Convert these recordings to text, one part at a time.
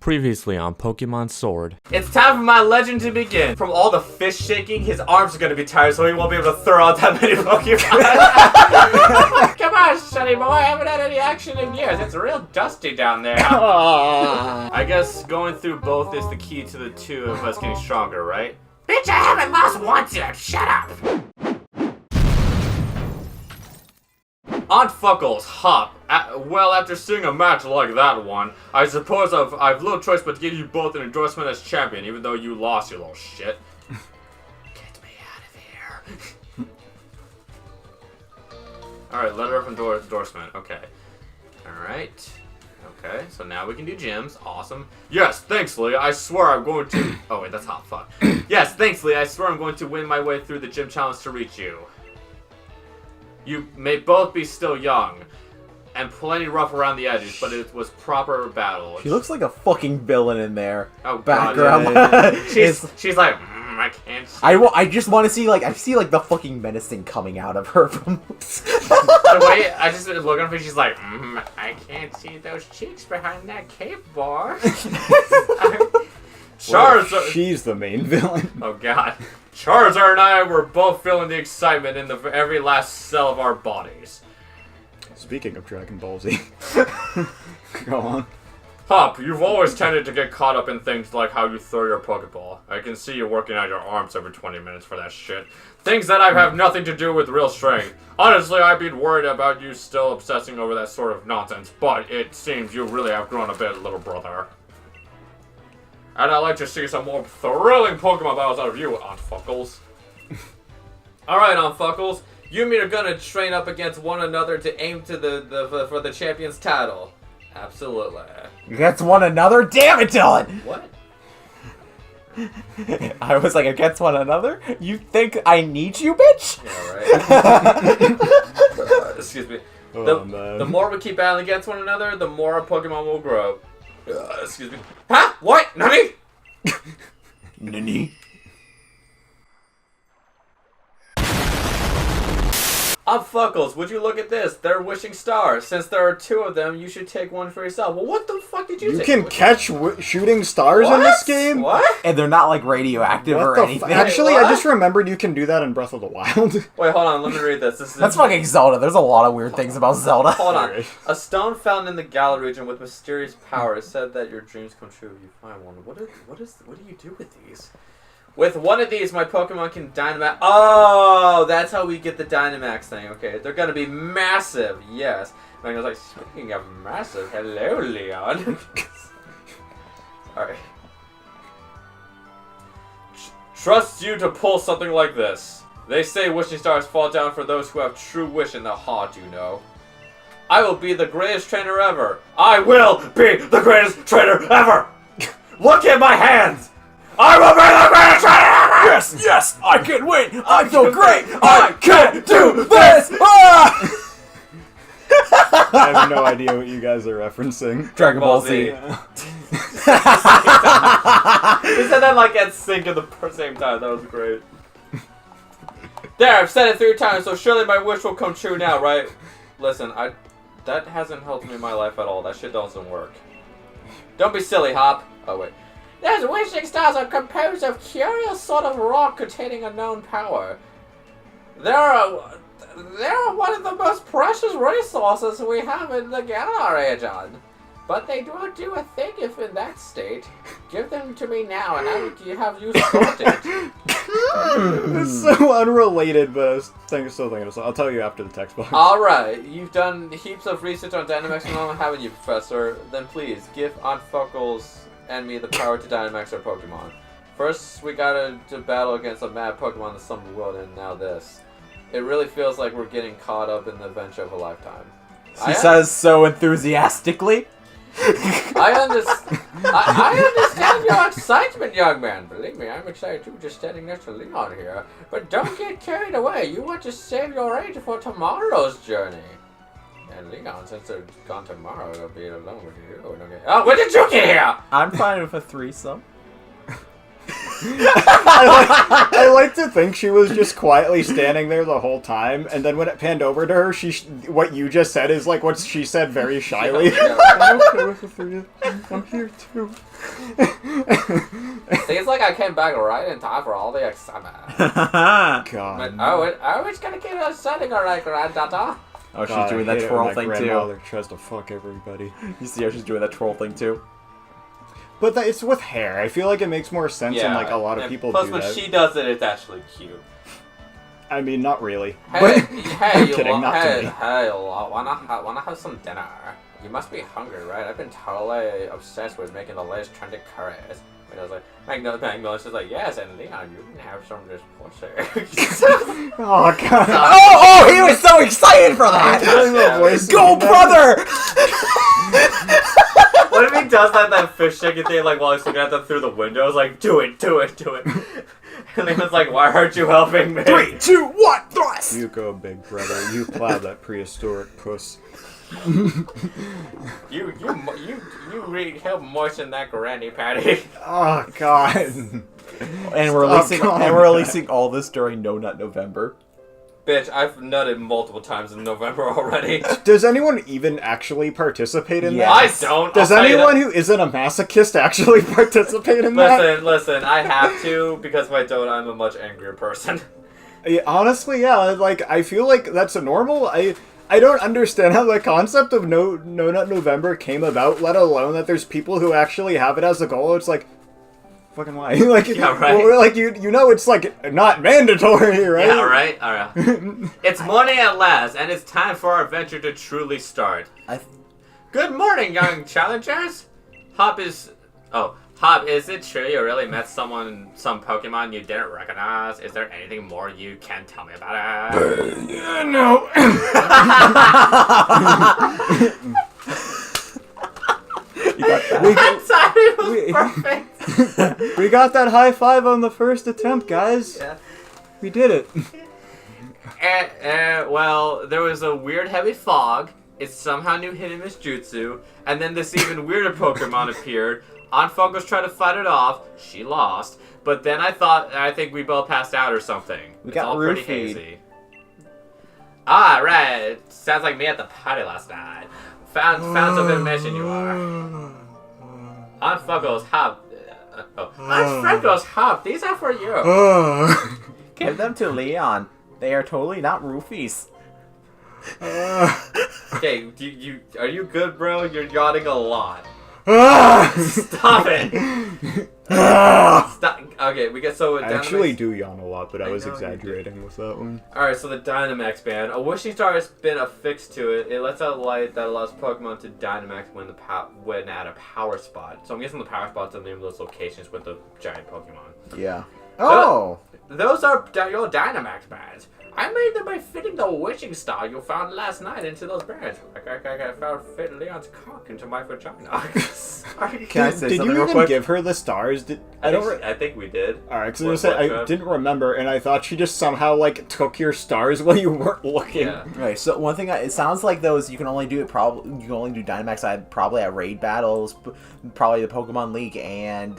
Previously on Pokemon Sword. It's time for my legend to begin. From all the fist shaking, his arms are gonna be tired, so he won't be able to throw out that many Pokemon. Come on, Sonny boy, I haven't had any action in years. It's real dusty down there. I guess going through both is the key to the two of us getting stronger, right? Bitch, I haven't lost once yet. Shut up. Aunt Fuckles, Hop. Well, after seeing a match like that one, I suppose I've little choice but to give you both an endorsement as champion, even though you lost, you little shit. Get me out of here. Alright, letter of endorsement. Okay. Alright. Okay, so now we can do gyms. Awesome. Yes, thanks, Lee. I swear I'm going to... Oh, wait, that's Hop. Fuck. Yes, thanks, Lee. I swear I'm going to win my way through the gym challenge to reach you. You may both be still young, and plenty rough around the edges, but it was proper battle. She looks like a fucking villain in there. Oh, background. God. She's like, I can't see. I just want to see, like, I see, like, the fucking menacing coming out of her from... The way I just look at her, she's like, I can't see those cheeks behind that cape bar. Charizard. She's the main villain. Oh, God. Charizard and I were both feeling the excitement in every last cell of our bodies. Speaking of Dragon Ball Z. Go on. Hop, you've always tended to get caught up in things like how you throw your Pokeball. I can see you working out your arms every 20 minutes for that shit. Things that have nothing to do with real strength. Honestly, I'd be worried about you still obsessing over that sort of nonsense, but it seems you really have grown a bit, little brother. And I'd like to see some more thrilling Pokemon battles out of you, Aunt Fuckles. Alright, Aunt Fuckles. You and me are gonna train up against one another to aim to for the champion's title. Absolutely. Against one another? Damn it, Dylan! What? I was like, against one another? You think I need you, bitch? Yeah, right. Excuse me. Man. The more we keep battling against one another, the more our Pokemon will grow. Excuse me. Huh? What? Nani? Nani? Aunt Fuckles, would you look at this? They're wishing stars. Since there are two of them, you should take one for yourself. Well, what the fuck did you You take? can catch shooting stars in this game? What? And they're not, like, radioactive or anything. Actually, What? I just remembered you can do that in Breath of the Wild. Wait, hold on. Let me read this. That's fucking Zelda. There's a lot of weird things about Zelda. Hold on. Alright. A stone found in the Galar region with mysterious power is said that your dreams come true if you find one. What do you do with these? With one of these, my Pokemon can Dynamax. Oh, that's how we get the Dynamax thing. Okay, they're gonna be massive. Yes. And I was like, speaking of massive, hello, Leon. Alright. Trust you to pull something like this. They say wishing stars fall down for those who have true wish in their heart, you know. I will be the greatest trainer ever. I will be the greatest trainer ever. Look at my hands. I will be the greatest trainer ever. Yes, I can win. I'm so great. I can do this. I have no idea what you guys are referencing. Dragon Ball Z. We said that like at sync at the same time. That was great. There, I've said it 3 times, so surely my wish will come true now, right? Listen, that hasn't helped me in my life at all. That shit doesn't work. Don't be silly, Hop. Oh, wait. Those wishing stars are composed of curious sort of rock containing unknown power. They're one of the most precious resources we have in the Galar region. But they don't do a thing if in that state. Give them to me now and I will have you sorted. It's so unrelated, but I was still thinking of something. I'll tell you after the text box. Alright, you've done heaps of research on Dynamax and haven't you, Professor? Then please, give Aunt Fuckles and me the power to Dynamax our Pokemon. First, we gotta battle against a mad Pokemon in the Summer World, and now this. It really feels like we're getting caught up in the adventure of a lifetime. He says so enthusiastically. I understand your excitement, young man. Believe me, I'm excited too, just standing next to Leon here. But don't get carried away. You want to save your age for tomorrow's journey. And Leon, since they're gone tomorrow, they'll be alone with you. Okay. Oh, when did you get here? I'm fine with a threesome. I like to think she was just quietly standing there the whole time, and then when it panned over to her, what you just said is like what she said very shyly. I'm okay with the 3. I'm here too. Seems like I came back right in time for all the excitement. God. But are we gonna get a setting alright, granddaughter? Oh, she's God, doing I that hate it twirl when my thing grandmother too. tries to fuck everybody. You see how she's doing that twirl thing too? But it's with hair. I feel like it makes more sense, and like a lot of and people plus do when that. she does it, it's actually cute. I mean, not really. Hey, But hey, you kidding, not to hey, me. hey, wanna have some dinner? You must be hungry, right? I've been totally obsessed with making the latest trendy curries. And I was like, Magnolia's like, yes, and Leon, you can have some of this pussy. Oh god. Oh, he was so excited for that! Doing the voice Go, of that. brother! What if he does that fish shaking thing, like while he's looking at them through the window? It's like, do it. And Leon's like, why aren't you helping me? 3, 2, 1, thrust! You go, big brother. You plow that prehistoric puss. You help moisten that granny patty. Oh god. And we're releasing all this during No Nut November. Bitch, I've nutted multiple times in November already. Does anyone even actually participate in Yes. I don't. that? Does I'll tell you anyone that. who isn't a masochist actually participate in that? Listen, I have to, because if I don't, I'm a much angrier person. Yeah, honestly, yeah. Like, I feel like that's a normal. I don't understand how the concept of No Nut November came about, let alone that there's people who actually have it as a goal. It's like, fucking why? Like, Yeah, right. well, like you know, it's like not mandatory, right? Yeah, alright. It's morning at last, and it's time for our adventure to truly start. Good morning, young challengers! Hop, is it true you really met some Pokemon you didn't recognize? Is there anything more you can tell me about it? No. You got that? That timing was perfect! We got that high five on the first attempt, guys. Yeah. We did it. Well, there was a weird heavy fog. It somehow knew hidden Miss Jutsu, and then this even weirder Pokemon appeared. Anfog was trying to fight it off. She lost. But then I think we both passed out or something. We It's got all pretty roofied. hazy. Ah, right. Sounds like me at the party last night. Found some information you are. Anfogos Hop. Anfogos Hop. These are for you. Give them to Leon. They are totally not roofies. Okay, are you good, bro? You're yawning a lot. Stop it! Stop. Okay, we get so. I actually do yawn a lot, but I was know you do. exaggerating with that one. Alright, so the Dynamax band. A wishing star has been affixed to it. It lets out light that allows Pokemon to Dynamax when at a power spot. So I'm guessing the power spots are the name of those locations with the giant Pokemon. Yeah. Oh! Those are your Dynamax bands. I made them by fitting the wishing star you found last night into those bands. Like I found fit Leon's cock into my vagina. Sorry. Can I say Did something you real even quick? give her the stars? I think we did. Alright, because What, I Trev? didn't remember, and I thought she just somehow like took your stars while you weren't looking. Yeah. Okay, so one thing, it sounds like those you can only do Dynamax probably at raid battles, probably the Pokemon League, and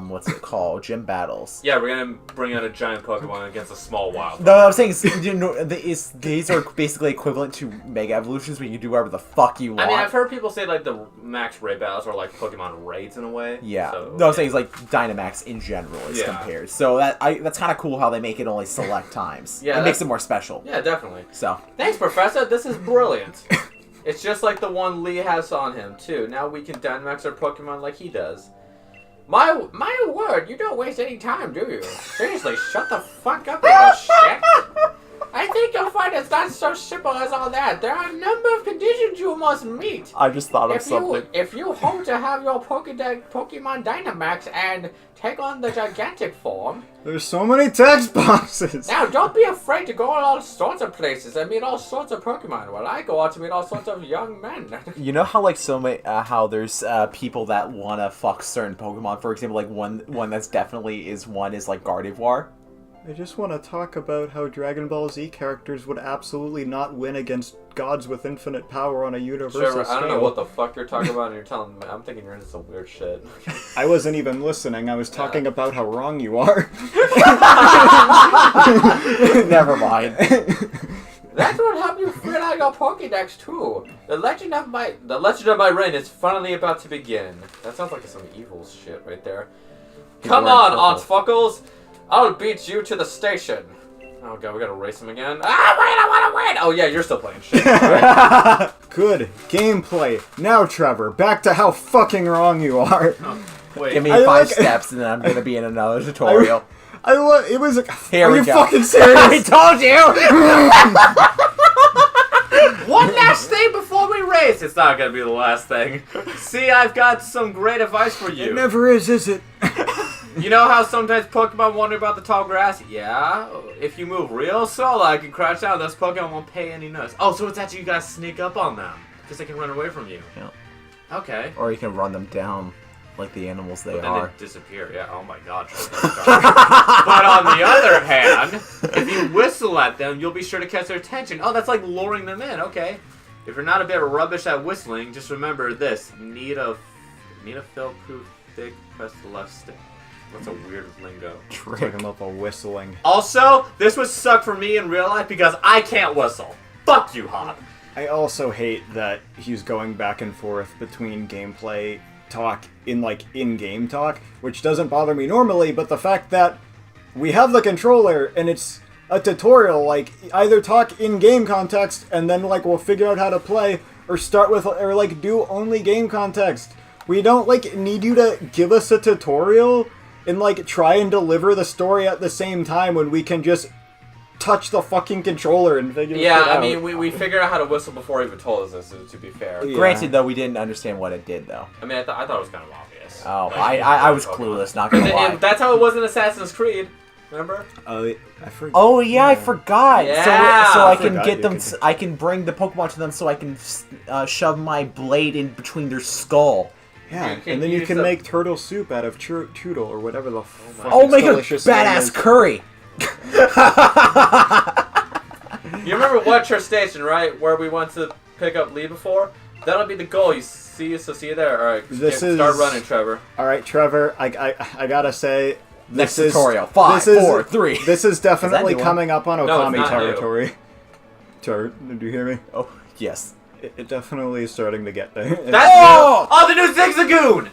what's it called, gym battles. Yeah, we're gonna bring out a giant Pokemon against a small wild. No, I'm saying these are basically equivalent to Mega Evolutions, where you can do whatever the fuck you want. I mean, I've heard people say like the max raid battles are like Pokemon raids in a way. Yeah, So, no, I'm saying it's like Dynamax in general is Yeah. compared. So that's kind of cool how they make it only select times. Yeah, it makes that's- it more special. Yeah, definitely. So Thanks, Professor. This is brilliant. It's just like the one Lee has on him too. Now we can Dynamax our Pokemon like he does. My word, you don't waste any time, do you? Seriously, shut the fuck up, little shit. I think you'll find it's not so simple as all that. There are a number of conditions you must meet. I just thought of If you hope to have your Pokemon Dynamax and take on the gigantic form, There's so many text boxes. now don't be afraid to go all sorts of places and meet all sorts of Pokemon. While I go out to meet all sorts of young men. You know how like so many how there's people that want to fuck certain Pokemon. For example, like one that's definitely is like Gardevoir. I just want to talk about how Dragon Ball Z characters would absolutely not win against gods with infinite power on a universal Trevor, scale. I don't know what the fuck you're talking about, and you're telling me. I'm thinking you're into some weird shit. I wasn't even listening. I was talking about how wrong you are. Never mind. That's what helped you fill out your Pokédex too. The legend of my reign is finally about to begin. That sounds like some evil shit right there. Come on, Aunt Fuckles! I'll beat you to the station. Oh god, we gotta race him again. Ah, wait, I wanna win! Oh yeah, you're still playing shit. Right? Good gameplay. Now, Trevor, back to how fucking wrong you are. Wait, Give me I 5 like- steps, and then I'm gonna be in another tutorial. It was. Here Are we you go. fucking I serious? told you. one last thing before we race. It's not gonna be the last thing. See, I've got some great advice for you. It never is it? You know how sometimes Pokemon wonder about the tall grass? Yeah. If you move real slow, I can crouch down. Those Pokemon won't pay any notice. Oh, so it's actually you gotta sneak up on them because they can run away from you. Yeah. Okay. Or you can run them down like the animals they But then are. they disappear. Yeah. Oh my god. But on the other hand, if you whistle at them, you'll be sure to catch their attention. Oh, that's like luring them in. Okay. If you're not a bit rubbish at whistling, just remember this: need a fill-proof thick. Press the left stick. What's a weird lingo? Trick. Talking about the whistling. Also, this would suck for me in real life because I can't whistle. Fuck you, Hop. I also hate that he's going back and forth between gameplay talk in-game talk, which doesn't bother me normally, but the fact that we have the controller and it's a tutorial, like, either talk in-game context and then, like, we'll figure out how to play, or start with, or, like, do only game context. We don't, like, need you to give us a tutorial and, like, try and deliver the story at the same time when we can just touch the fucking controller and figure it out. Yeah, I mean, we figured out how to whistle before he even told us this, to be fair. Yeah. Granted, though, we didn't understand what it did, though. I mean, I thought it was kind of obvious. Oh, Like, I was clueless, not gonna lie. And that's how it was in Assassin's Creed. Remember? I forgot. Oh yeah, I forgot. Yeah, so I I can forgot get you them. could- I can bring the Pokemon to them, so I can shove my blade in between their skull. Yeah, You can and then you use can the- make turtle soup out of Choodle or whatever the fuck. Oh my god, delicious name badass is. curry! You remember Watcher Station, right? Where we went to pick up Lee before? That'll be the goal. You see you there. All right, start running, Trevor. All right, Trevor. I gotta say, Next this is tutorial. 5, this is- 4, 3. This is definitely new one? coming up on No, it's Okami not new. territory. Trevor, do you hear me? Oh yes. It definitely is starting to get there. That's Oh! oh, the new Zigzagoon!